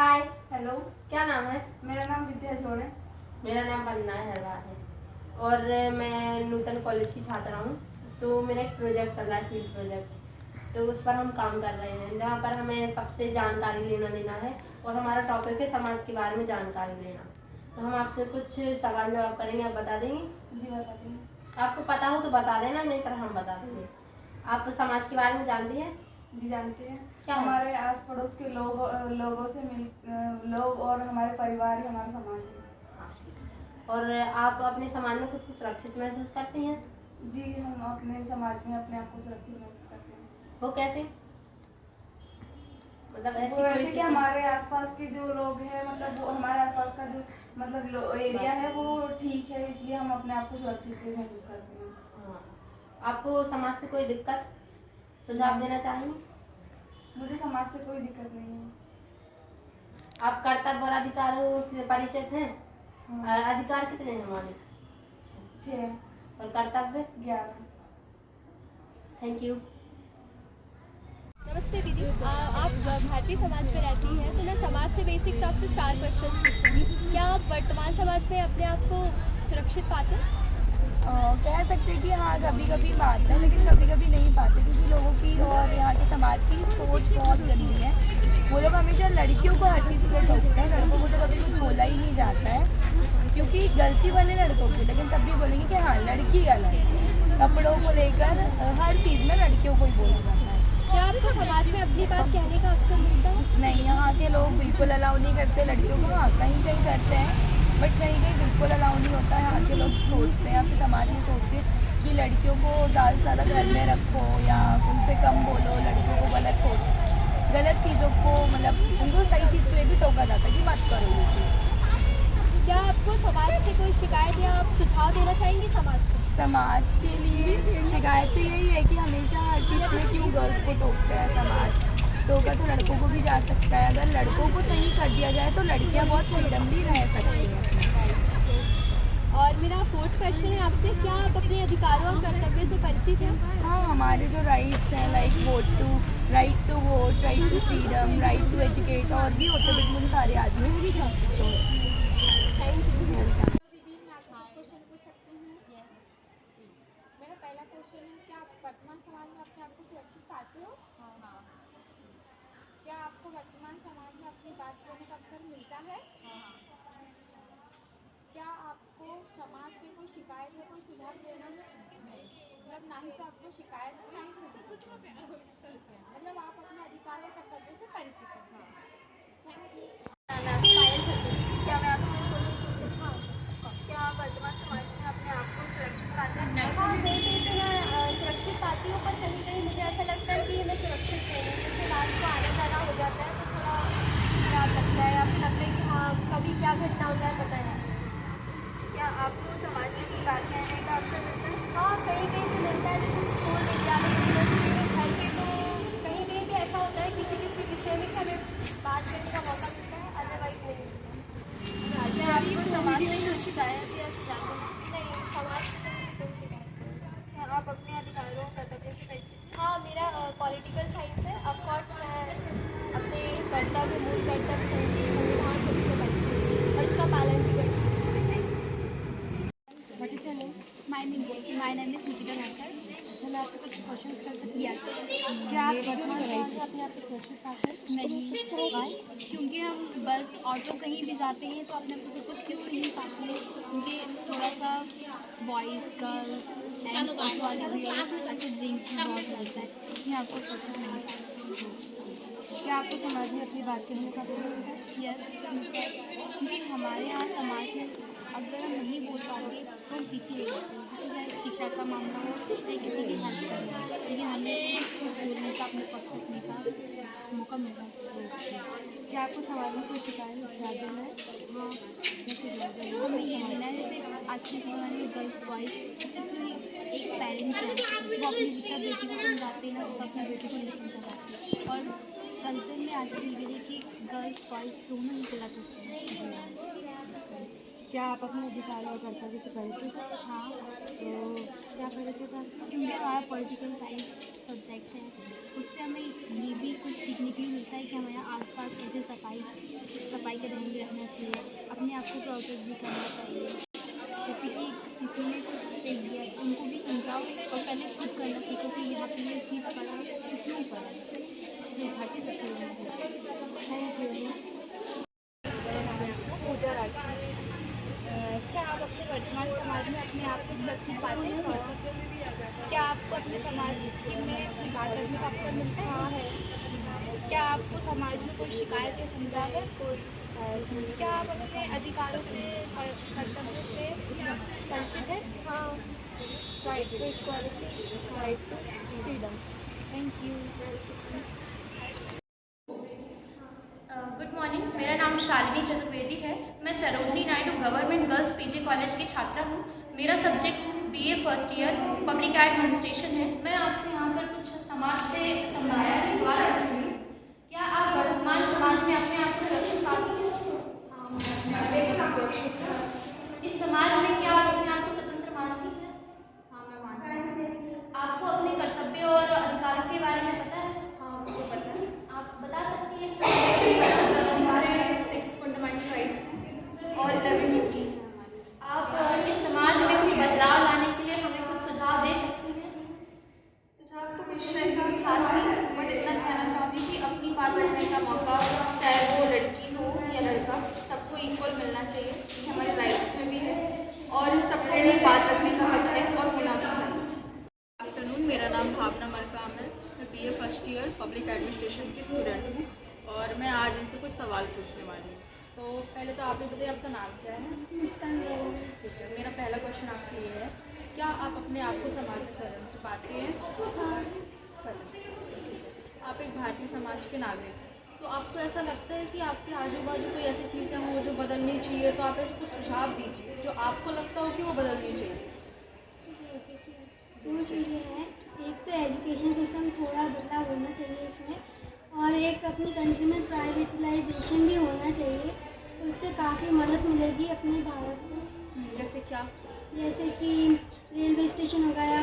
हाय। Hello. क्या नाम है? मेरा नाम विद्या जोड़ है। मेरा नाम वंदना हरवार है और मैं नूतन कॉलेज की छात्रा हूँ। तो मेरा एक प्रोजेक्ट चल रहा है, फील्ड प्रोजेक्ट। तो उस पर हम काम कर रहे हैं, जहाँ पर हमें सबसे जानकारी लेना देना है और हमारा टॉपिक है समाज के बारे में जानकारी लेना। तो हम आपसे कुछ सवाल जवाब करेंगे, आप बता देंगे? जी बता देंगे। आपको पता हो तो बता देना, नहीं तो हम बता देंगे। आप समाज के बारे में जानती हैं? जी जानते हैं। क्या हमारे आस पड़ोस के लोगों से लोग और हमारे परिवार ही हमारा समाज है। और आप अपने समाज में खुद को सुरक्षित महसूस करती हैं? जी, हम अपने समाज में अपने आप को सुरक्षित महसूस करते हैं। वो कैसे? मतलब ऐसी वो कोई ऐसे कि हमारे आसपास के जो लोग हैं, मतलब वो हमारे आसपास का जो मतलब एरिया है वो ठीक है, इसलिए हम अपने आप को सुरक्षित महसूस करते हैं। हाँ। आपको समाज से कोई दिक्कत सुझाव देना चाहेंगे? मुझे समाज से कोई दिक्कत नहीं है। आप कर्तव्य और अधिकारों से परिचित हैं? हाँ। अधिकार कितने हैं मौलिक? 6 और कर्तव्य? 11। Thank you. नमस्ते दीदी, आप भारतीय समाज में रहती हैं, तो मैं समाज से बेसिक्स आपसे 4 क्वेश्चन पूछूंगी। क्या आप वर्तमान समाज में अपने आप को सुरक्षित पाते हैं? कह सकते हैं कि हाँ, कभी कभी पाते हैं, लेकिन कभी कभी नहीं पाते, क्योंकि लोगों की और यहाँ के समाज की सोच बहुत गंदी है। वो लोग हमेशा लड़कियों को हर चीज़ के लिए टोकते हैं, लड़कों को तो कभी कुछ बोला ही नहीं जाता है, क्योंकि गलती बने लड़कों की, लेकिन तब भी बोलेंगे कि हाँ लड़की गलत है। कपड़ों को लेकर हर चीज़ में लड़कियों को ही बोला जाता है। क्या आपको समाज में अपनी बात कहने का अवसर मिलता है? नहीं, यहाँ के लोग बिल्कुल अलाउ नहीं करते लड़कियों को। हाँ, कहीं कहीं करते हैं, बट कहीं कहीं बिल्कुल अलाउ नहीं होता है। यहाँ के लोग सोचते हैं, आपके समाज ये सोचते हैं कि लड़कियों को ज़्यादा से ज़्यादा घर में रखो या उनसे कम बोलो, लड़कियों को गलत चीज़ों को, मतलब उनको सही चीज़ के लिए भी टोका जाता है कि मत करो ये चीज़। क्या आपको समाज से कोई शिकायत या आप सुझाव देना चाहेंगे समाज को? समाज के लिए शिकायत तो यही है कि हमेशा हर चीज़ में क्यों गर्ल्स को टोकता है समाज। टोका तो लड़कों को भी जा सकता है, अगर लड़कों को सही कर दिया जाए तो लड़कियां बहुत फ्रीडमली रह सकती हैं। और मेरा 4th क्वेश्चन है आपसे, क्या आप अपने अधिकारों और कर्तव्य से परिचित हैं? हाँ, हमारे जो राइट्स हैं, like right to vote, right to freedom, right to educate, और भी होते बट मुझे सारे याद नहीं है। Thank you. दीदी, मैं आपसे कुछ क्वेश्चन पूछ सकती हूँ? जी। मेरा पहला क्वेश्चन है, क्या आप वर्तमान समाज में अपने आप को सुरक्षित पाते हो? हाँ। जी। क्या आपको वर्तमान समाज में अपनी बात कहने का अवसर मिलता है? हाँ। अच्छा। क्या आपको समाज से कोई शिकायत है, कोई सुझाव देना है? नहीं। मतलब ना ही तो आपको शिकायत है, ना ही सुझाव। ठीक है, मतलब आप अपने अधिकार और कर्तव्य से परिचित हैं। हाँ। Thank you. क्या मैं आपसे कुछ क्वेश्चन पूछ सकती हूँ? क्या आप वर्तमान समाज में अपने आप को सुरक्षित पाते हैं? हाँ, कहीं कहीं तो मैं सुरक्षित पाती हूँ, पर कहीं कहीं मुझे ऐसा लगता है कि मैं सुरक्षित नहीं हूँ। जैसे रात को आना जाना हो जाता है तो थोड़ा खराब लगता है, या फिर लगता है कि हाँ कभी क्या घटना हो जाए पता नहीं। क्या आपको समाज में अपनी बात कहने का अवसर मिलता है? हाँ, कहीं कहीं तो मिलता है, जैसे स्कूल, विद्यालय, यूनिवर्सिटी में, घर पे, तो कहीं कहीं पे ऐसा होता है किसी किसी विषय में कि हमें बात करने का मौका मिलता है, अदरवाइज नहीं मिलता। क्या आपको समाज से कोई शिकायत या सुझाव है? नहीं, समाज से तो मुझे कोई शिकायत नहीं है। क्या आप अपने अधिकारों और कर्तव्यों से परिचित हैं? हाँ, मेरा पॉलिटिकल साइंस है। ऑफकोर्स मैं अपने कर्तव्य, मूल कर्तव्य, संविधान सभी से परिचित हूँ और इसका पालन भी करती हूँ। My name is Nikita Thakur. अच्छा, मैं आपसे कुछ क्वेश्चन कर सकती Yes. हूँ? क्या आप वर्तमान समाज में अपने आप को सुरक्षित पाते हैं? नहीं, Why? क्योंकि हम बस ऑटो कहीं भी जाते हैं तो अपने आप को सुरक्षित क्यों नहीं पाते हैं, क्योंकि थोड़ा सा बॉयज़, गर्ल्स एंड ऑटो वाले भी ऐसे ड्रिंक्स में बहुत चलता है, इसलिए आपको सुरक्षित नहीं पाते। क्या आपको समाज में अपनी बात कहने का अवसर मिलता है? यस, क्योंकि हमारे यहाँ समाज में अगर हम नहीं बोल पाते तो हम पीछे रह जाते हैं, जैसे चाहे शिक्षा का मामला हो, चाहे किसी की हेल्प करना हो, लेकिन हमें कुछ बोलने का, अपने पक्ष रखने का मौका मिलना चाहिए। क्या आपको समाज में कोई शिकायत या सुझाव देना है? हाँ, कैसे सुझाव देना है? हमें ये देना है, जैसे आज के ज़माने में गर्ल्स बॉयज़, जैसे कोई एक पेरेंट्स है वो अपनी जितना बेटी को समझाते हैं ना, उतना अपनी बेटी को नहीं समझा पाते, और कल्चर में आजकल ये है कि गर्ल्स बॉयज़ दोनों ही गलत होते हैं। क्या आप अपने अधिकार और कर्तव्य से परिचित हैं? हाँ, तो क्या परिचित हैं? क्योंकि हमारा पॉलिटिकल साइंस सब्जेक्ट है, उससे हमें ये भी कुछ सीखने के लिए मिलता है कि हमारे आसपास कैसे सफाई सही रखना चाहिए, अपने आप को प्रोटेक्ट भी करना चाहिए। जैसे कि किसी ने कुछ फेंक दिया तो उनको भी समझाओ और पहले खुद करना सीखो कि यहाँ पे ये चीज़ पड़ा तो क्यों पड़ा, जो उठा के रखे हुए हैं। Thank you. पूजा राजपूत। क्या आप अपने वर्तमान समाज में अपने आप को सुरक्षित पाते हैं? क्या आपको अपने समाज में अपनी बात रखने का अवसर मिलता है? हाँ है। क्या आपको समाज में कोई शिकायत या समझाव है? क्या आप अपने अधिकारों से कर्तव्यों से परिचित हैं? हाँ। Right to equality, right to freedom. Thank you. Good morning, मेरा नाम शालिनी चतुर्वेदी है। मैं Sarojini Naidu government girls PG college की छात्रा हूँ। मेरा subject BA first year public administration है। मैं आपसे यहाँ पर कुछ समाज से संबंधित सवाल पूछूंगी। क्या आप वर्तमान समाज में अपने आप को सुरक्षित पाते हैं? इस समाज में क्या आप अपने आप को स्वतंत्र मानती हैं? हाँ, मैं मानती हूँ। आपको अपने कर्तव्यों और अधिकारों के बारे में पता है? हाँ, मुझे पता है। आप बता सकती हैं? हमारे 6 फंडामेंटल राइट्स हैं और 11 ड्यूटीज़ हैं हमारी। आप इस समाज में कुछ बदलाव लाने के लिए हमें कुछ सुझाव दे सकती हैं? सुझाव तो कुछ ऐसा खास नहीं, बट इतना कहना चाहूँगी कि अपनी बात रखने का मौका, चाहे वो लड़की हो या लड़का, सबको इक्वल मिलना चाहिए। ये हमारे राइट्स में भी है और सबको अपनी बात रखने का हक है और होना भी चाहिए। आफ्टरनून, मेरा नाम भावना मरकाम है। मैं BA first year public administration की स्टूडेंट हूँ और मैं आज इनसे कुछ सवाल पूछने वाली हूँ। तो पहले तो आप ही बताइए, आपका नाम क्या है? मुस्कान। ठीक है, मेरा पहला क्वेश्चन आपसे ये है, क्या आप अपने आप को समाज में स्वतंत्र पाते हैं? स्वतंत्र। आप एक भारतीय समाज के नागरिक हैं, तो आपको ऐसा लगता है कि आपके आजू बाजू कोई ऐसी चीज़ें हों जो बदलनी चाहिए, तो आप ऐसे कुछ सुझाव दीजिए जो आपको लगता हो कि वो बदलनी चाहिए। दो चीज़ें हैं, एक तो एजुकेशन सिस्टम थोड़ा बदलाव होना चाहिए इसमें, और एक अपनी कंट्री में प्राइवेटलाइजेशन भी होना चाहिए। उससे काफ़ी मदद मिलेगी अपने भारत को। जैसे क्या? जैसे कि रेलवे स्टेशन हो गया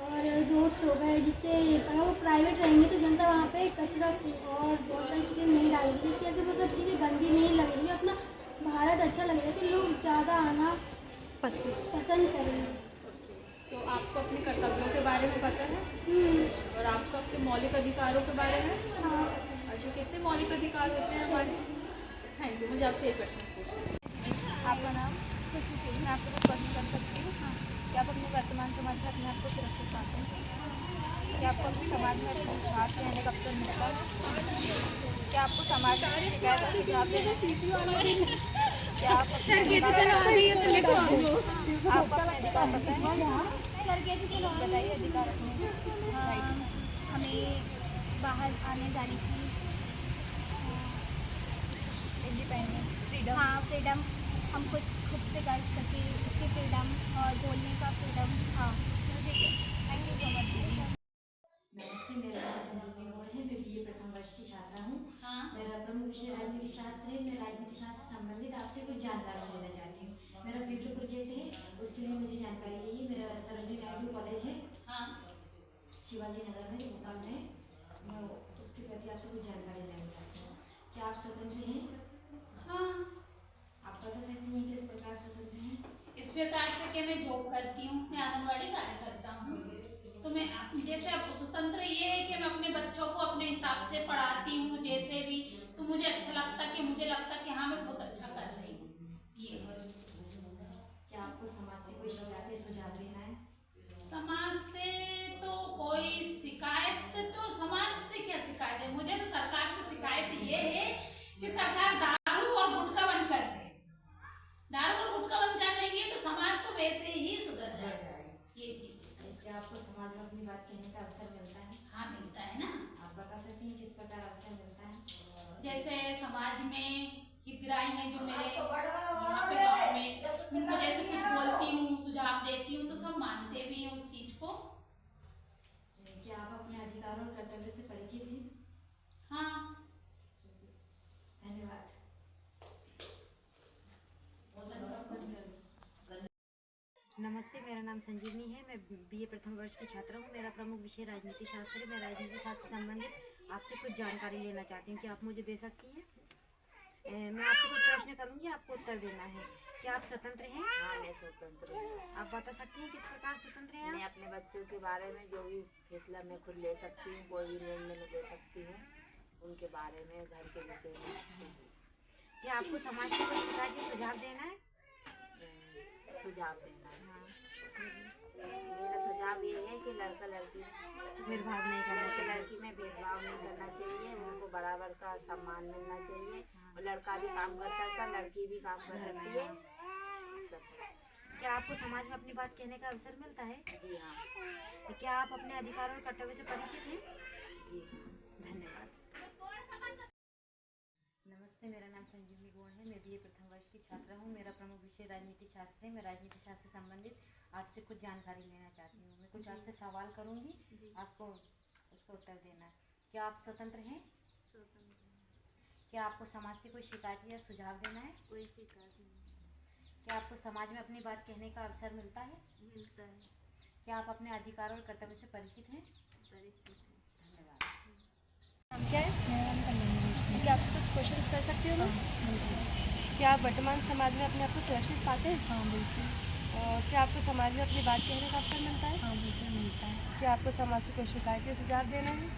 और रोड्स हो गए, जिससे अगर वो प्राइवेट रहेंगे तो जनता वहाँ पे कचरा और बहुत सारी चीज़ें नहीं डालेगी, जिसकी वजह से वो सब चीज़ें गंदी नहीं लगेंगी, अपना भारत अच्छा लगेगा तो लोग ज़्यादा आना पसंद करेंगे। तो आपको अपने कर्तव्यों के बारे में पता है और आपको अपने मौलिक अधिकारों के बारे में? हाँ। अच्छा, कितने मौलिक अधिकार होते हैं हमारे? Thank you. मुझे आपसे एक क्वेश्चन पूछना है। आपका नाम? खुशी से। मैं आपसे कुछ क्वेश्चन कर सकती हूँ? हाँ। क्या आप अपने वर्तमान समाज में अपने आप को सुरक्षित पाते हैं? क्या आपको अपने समाज में अपनी बात कहने का अवसर मिलता है? क्या आपको समाज में शिकायत और सुझाव देना? क्या आप अपने आपको अपने अधिकार पता है? बताइए अधिकार अपने। हमें बाहर आने जाने की इंडिपेंडेंस, फ्रीडम। हाँ, फ्रीडम, हम कुछ खुद से कर सके उसकी फ्रीडम, और बोलने का फ्रीडम। हाँ, मुझे थैंक यू सो मच दीदी। नमस्ते, मेरा नाम संजीवनी गौड़ है। मैं बीए प्रथम वर्ष की छात्रा हूँ। मेरा प्रमुख विषय राजनीति शास्त्र है। मैं राजनीति शास्त्र से संबंधित आपसे कुछ जानकारी लेना चाहती हूँ। मेरा फील्ड प्रोजेक्ट है, उसके लिए मुझे जानकारी चाहिए। मेरा सरोजनी नायडू कॉलेज है, शिवाजी नगर में, भोपाल में। मैं उसके प्रति आपसे कुछ जानकारी लेना चाहती हूँ। क्या आप स्वतंत्र हैं? हाँ। आप बता सकती हैं किस प्रकार स्वतंत्र हैं? इस प्रकार से कि मैं जॉब करती हूँ, मैं आंगनबाड़ी कार्यकर्ता हूँ, तो मैं जैसे अब स्वतंत्र ये है कि मैं अपने बच्चों को अपने हिसाब से पढ़ाती हूँ, जैसे भी, तो मुझे अच्छा लगता कि मुझे लगता कि हाँ मैं बहुत अच्छा कर रही हूँ। ये क्या आपको समाज से कोई शिकायत सुझाव देना है? समाज से तो कोई शिकायत, तो समाज से क्या शिकायत है? मुझे तो सरकार से शिकायत ये है कि सरकार दारू और गुटखा बंद कर दे। दारू और गुटखा बंद कर देंगे तो समाज तो वैसे ही सुधर जाएगा। ये चीज। क्या आपको समाज में अपनी बात कहने का अवसर मिलता है? हाँ, मिलता है ना। आप बता सकती हैं किस प्रकार अवसर मिलता है? जैसे समाज में हितग्राही हैं जो मेरे यहाँ पे गाँव में, उनको जैसे कुछ बोलती हूँ, सुझाव देती हूँ, तो सब मानते भी हैं उस चीज को। क्या आप अपने अधिकारों और कर्तव्य से परिचित हैं? हाँ। धन्यवाद। नमस्ते, मेरा नाम संजीवनी है। मैं बीए प्रथम वर्ष की छात्रा हूँ। मेरा प्रमुख विषय राजनीति शास्त्र है। मैं राजनीति शास्त्र से संबंधित आपसे कुछ जानकारी लेना चाहती हूँ। क्या आप मुझे दे सकती हैं? मैं आपसे कुछ प्रश्न करूँगी, आपको उत्तर देना है। क्या आप स्वतंत्र हैं? हाँ, मैं स्वतंत्र हूँ। आप बता सकती हैं किस प्रकार स्वतंत्र हैं मैं आप? अपने बच्चों के बारे में जो भी फैसला मैं खुद ले सकती हूँ, कोई भी निर्णय मैं ले सकती हूँ उनके बारे में, घर के विषय में। क्या आपको समाज से कोई शिकायत या सुझाव देना है? सुझाव देना है। मेरा सुझाव ये है कि लड़का लड़की भेदभाव नहीं करना लड़के चाहिए। लड़की में भेदभाव नहीं करना चाहिए, उनको बराबर का सम्मान मिलना चाहिए। और लड़का भी काम कर सकता है, लड़की भी काम कर सकती है, सब। क्या आपको समाज में अपनी बात कहने का अवसर मिलता है? जी हाँ। तो क्या आप अपने अधिकार और कर्तव्य से परिचित हैं? जी। धन्यवाद। नमस्ते, मेरा नाम संजीवनी गोड़ है। मैं बीए प्रथम वर्ष की छात्रा हूँ। मेरा प्रमुख विषय राजनीति शास्त्र है। मैं राजनीति शास्त्र से संबंधित आपसे कुछ जानकारी लेना चाहती हूँ। मैं कुछ आपसे सवाल करूँगी, आपको उसका उत्तर देना है। क्या आप स्वतंत्र हैं? क्या आपको समाज से कोई शिकायत या सुझाव देना है? कोई शिकायत नहीं। क्या आपको समाज में अपनी बात कहने का अवसर मिलता है? मिलता है। क्या आप अपने अधिकार और कर्तव्य से परिचित हैं? परिचित है। धन्यवाद। नाम क्या है? मेरा नाम कल्याणी रोशनी। क्या आपसे कुछ क्वेश्चन कर सकती हूँ मैं? क्या आप वर्तमान समाज में अपने आप को सुरक्षित पाते हैं? हाँ बिल्कुल। क्या आपको समाज में अपनी बात कहने का अवसर मिलता है? हाँ बिल्कुल मिलता है। क्या आपको समाज से कोई शिकायत या सुझाव देना है?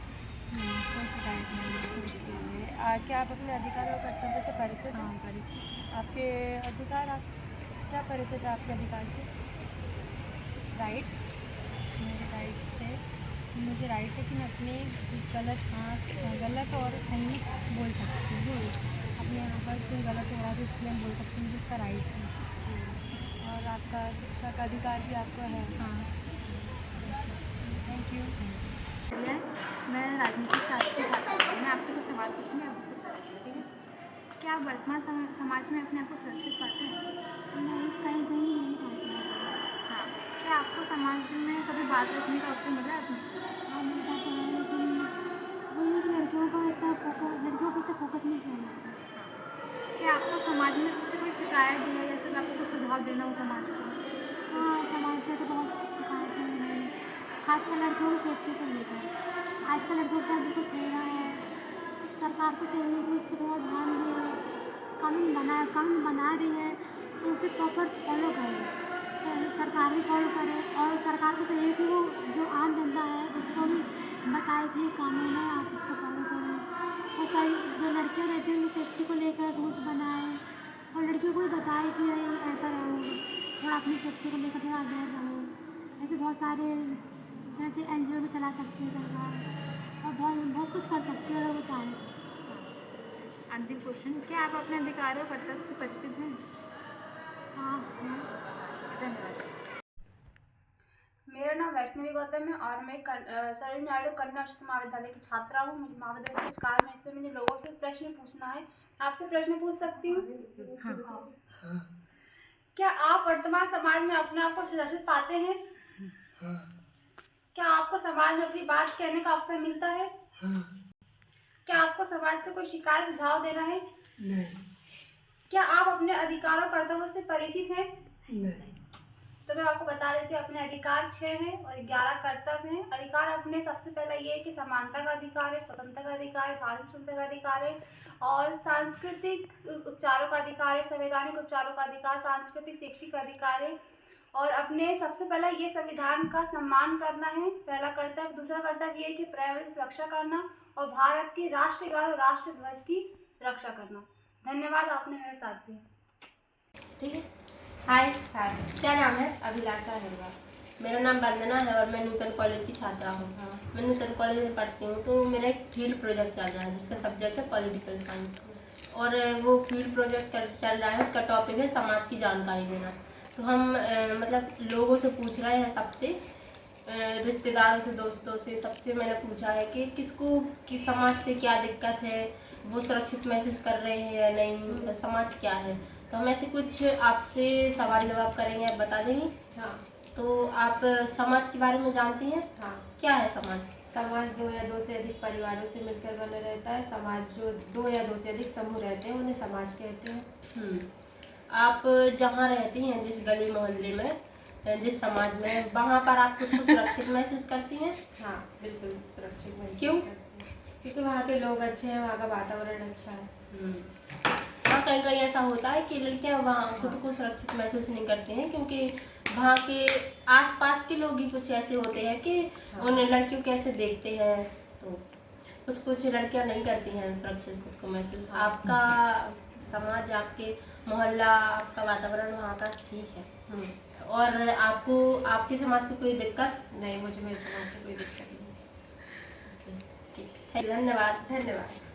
नहीं, कोई शिकायत नहीं है। क्या आप अपने अधिकार और कर्तव्य से परिचित हैं? हाँ परिचित। आपके अधिकार, आप क्या परिचित है आपके अधिकार से? राइट्स? मेरे राइट से मुझे राइट है कि मैं अपने कुछ गलत और सही बोल सकती हूँ। अपने यहाँ पर कोई गलत हो रहा है तो उसके लिए मैं बोल सकती हूँ, जिसका राइट है। और आपका शिक्षा का अधिकार भी आपको है? हाँ। Thank you. मैं राजनीतिक शास्त्र से छात्रा हूँ। मैं आपसे कुछ सवाल पूछूँगी, आप उसको उत्तर देंगे, ठीक है? क्या आप वर्तमान समाज में अपने आप को सुरक्षित पाते हैं? नहीं, कहीं कहीं नहीं पाते हैं। हाँ। क्या आपको समाज में कभी बात रखने का अवसर मिला है? हाँ मिल जाता है, लेकिन वही लड़कियों पर इतना फोकस नहीं किया जाता। क्या आपको समाज में से कोई शिकायत है या फिर आपको कोई सुझाव देना हो समाज को? हाँ, समाज से तो बहुत शिकायत है मेरी, खासकर लड़कियों की सेफ्टी को लेकर। आजकल लड़कियों के साथ जो कुछ हो रहा है, सरकार को चाहिए कि इस पर थोड़ा ध्यान दे। कानून बना रही है तो उसे प्रॉपर फॉलो करे, सरकार भी फॉलो करे। और सरकार को चाहिए कि वो जो आम जनता है उसको भी बताए कि ये कानून है, आप इसको फॉलो करें। और सारी जो लड़कियाँ रहती हैं उनकी सेफ्टी को लेकर रूल्स बनाए और लड़कियों को भी बताए कि भाई ऐसा रहो, थोड़ा अपनी सेफ्टी को लेकर थोड़ा अवेयर रहो। ऐसे बहुत सारे NGO भी चला सकती है सरकार, और बहुत कुछ कर सकती है अगर वो चाहे। अंतिम क्वेश्चन, क्या आप अपने अधिकार और कर्तव्य से परिचित हैं? हाँ। धन्यवाद। मेरा नाम वैष्णवी गौतम है और मैं सरोजिनी नायडू कन्या उच्चतर महाविद्यालय की छात्रा हूँ। मुझे महाविद्यालय से कुछ कार्य में, इससे मुझे लोगों से प्रश्न पूछना है। आपसे प्रश्न पूछ सकती हूँ? हाँ। क्या आप वर्तमान समाज में अपने आप को सुरक्षित पाते हैं? क्या आपको समाज में अपनी बात कहने का अवसर मिलता है? क्या आपको समाज से कोई शिकायत सुझाव देना है? नहीं। क्या आप अपने अधिकार और कर्तव्यों से परिचित हैं? नहीं। तो मैं आपको बता देती हूँ, अपने अधिकार 6 हैं और 11 कर्तव्य हैं। अधिकार अपने सबसे पहला ये है कि समानता का अधिकार है, स्वतंत्रता का अधिकार है, धार्मिक स्वतंत्रता का अधिकार है और सांस्कृतिक उपचारों का अधिकार है, संवैधानिक उपचारों का अधिकार, सांस्कृतिक शैक्षिक अधिकार है। और अपने सबसे पहला ये संविधान का सम्मान करना है, पहला कर्तव्य। दूसरा कर्तव्य ये है कि पर्यावरण की सुरक्षा करना और भारत की राष्ट्रीय गान और राष्ट्र ध्वज की रक्षा करना। धन्यवाद, आपने मेरा साथ दिया। ठीक है। हाय, क्या नाम है? अभिलाषा हेलवा। मेरा नाम वंदना है और मैं नूतन कॉलेज की छात्रा हूँ। मैं नूतन कॉलेज में पढ़ती हूँ। तो मेरा एक फील्ड प्रोजेक्ट चल रहा है जिसका सब्जेक्ट है पॉलिटिकल साइंस, और वो फील्ड प्रोजेक्ट चल रहा है, उसका टॉपिक है समाज की जानकारी देना। तो हम मतलब लोगों से पूछ रहे हैं, सबसे रिश्तेदारों से, दोस्तों से, सबसे मैंने पूछा है कि किसको कि समाज से क्या दिक्कत है, वो सुरक्षित महसूस कर रहे हैं या नहीं, समाज क्या है। तो हम ऐसे कुछ आपसे सवाल जवाब करेंगे, आप बता देंगे? हाँ। तो आप समाज के बारे में जानती हैं? हाँ। क्या है समाज? समाज 2 या 2 से अधिक परिवारों से मिलकर बना रहता है। समाज जो 2 या 2 से अधिक समूह रहते हैं उन्हें समाज कहते हैं। आप जहाँ रहती हैं, जिस गली मोहल्ले में, जिस समाज में, वहाँ पर आप खुद को सुरक्षित महसूस करती हैं? हाँ बिल्कुल सुरक्षित महसूस क्यों? करती हैं। क्योंकि वहाँ के लोग अच्छे हैं, वहाँ का वातावरण अच्छा है। वहाँ कहीं कहीं ऐसा होता है कि लड़कियां वहाँ खुद को सुरक्षित महसूस नहीं करती हैं, क्योंकि वहाँ के आसपास के लोग ही कुछ ऐसे होते हैं कि उन लड़कियों कैसे देखते हैं, तो कुछ लड़कियां नहीं करती हैं सुरक्षित खुद को महसूस। आपका समाज, आपके मोहल्ला, आपका वातावरण वहाँ का ठीक है। और आपको आपके समाज से कोई दिक्कत? नहीं, मुझे मेरे समाज से कोई दिक्कत नहीं। ठीक, धन्यवाद।